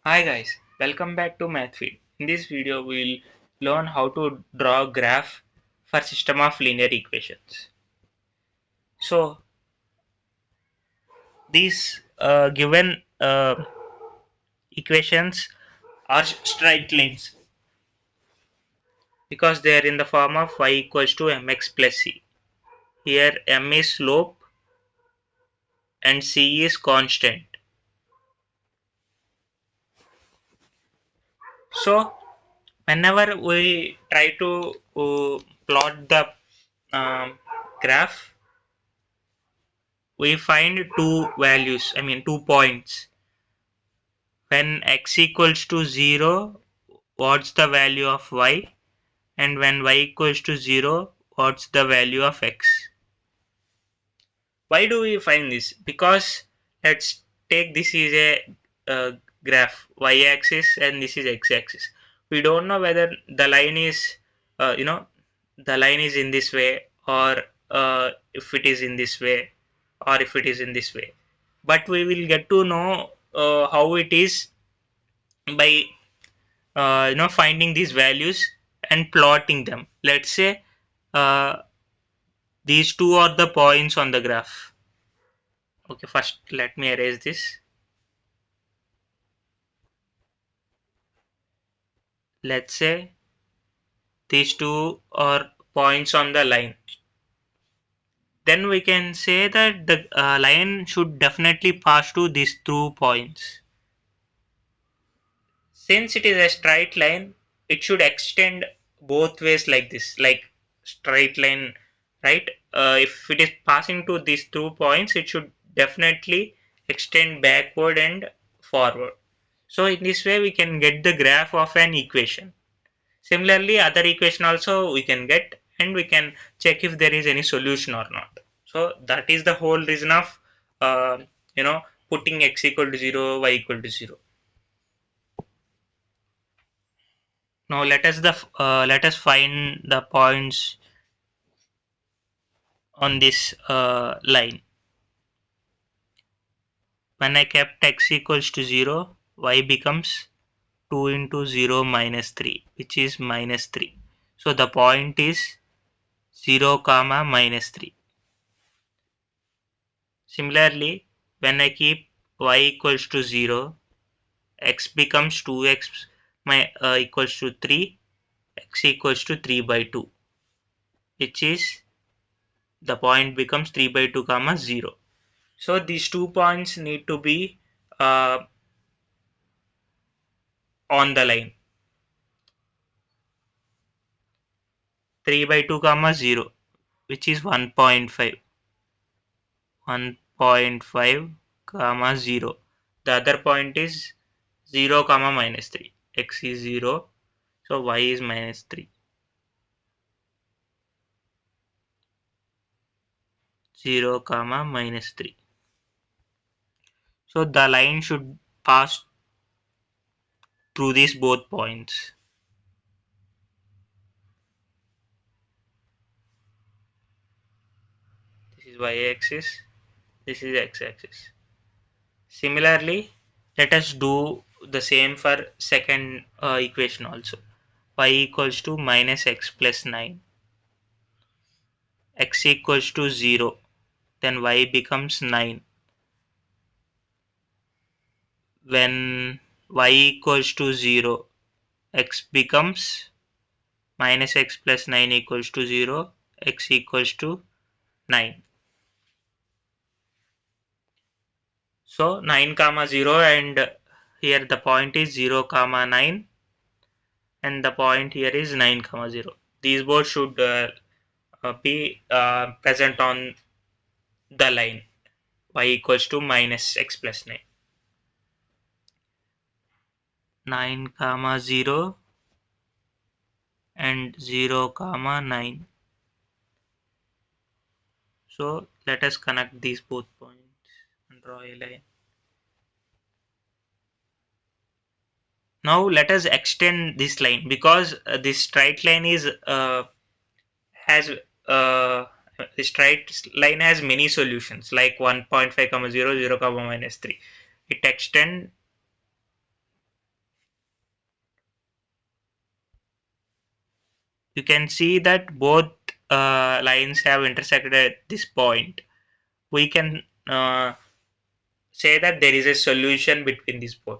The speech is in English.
Hi guys, welcome back to MathFeed. In this video, we'll learn how to draw a graph for system of linear equations. So these given equations are straight lines because they are in the form of y equals to mx plus c. Here m is slope and c is constant. So whenever we try to plot the graph, we find two values, I mean 2 points. When x equals to 0, what's the value of y? And when y equals to 0, what's the value of x? Why do we find this? Because let's take this is a graph, y-axis, and this is x-axis. We don't know whether the line is, the line is in this way, or if it is in this way, or if it is in this way. But we will get to know how it is by finding these values and plotting them. Let's say uh, these two are the points on the graph. Okay, first let me erase this. Let's say these two are points on the line. Then we can say that the line should definitely pass to these 2 points. Since it is a straight line, it should extend both ways like this, like straight line, right? If it is passing to these 2 points, it should definitely extend backward and forward. So in this way, we can get the graph of an equation. Similarly, other equation also we can get, and we can check if there is any solution or not. So that is the whole reason of uh, putting x equal to 0, y equal to 0. Now let us find the points on this line. When I kept x equals to 0, y becomes 2 into 0 minus 3, which is minus 3. So the point is 0 comma minus 3. Similarly, when I keep y equals to 0, x becomes 2x equals to 3, x equals to 3 by 2, which is the point becomes 3 by 2 comma 0. So these 2 points need to be uh, on the line. 3 by 2 comma 0, which is 1.5. 1.5 comma 0. The other point is 0 comma minus 3. X is 0, so y is minus 3. 0 comma minus 3. So the line should pass through these both points. This is y-axis, this is x-axis. Similarly, let us do the same for second equation also. Y equals to minus x plus 9. X equals to 0. Then y becomes 9. When y equals to 0, x becomes minus x plus 9 equals to 0. X equals to 9. So 9 comma 0, and here the point is 0 comma 9, and the point here is 9 comma 0. These both should be present on the line y equals to minus x plus 9. 9 comma 0 and 0 comma 9. So let us connect these both points and draw a line. Now let us extend this line, because this straight line is has uh, the straight line has many solutions, like 1.5 comma 0, 0 comma minus 3. It extend you can see that both lines have intersected at this point. We can say that there is a solution between these both.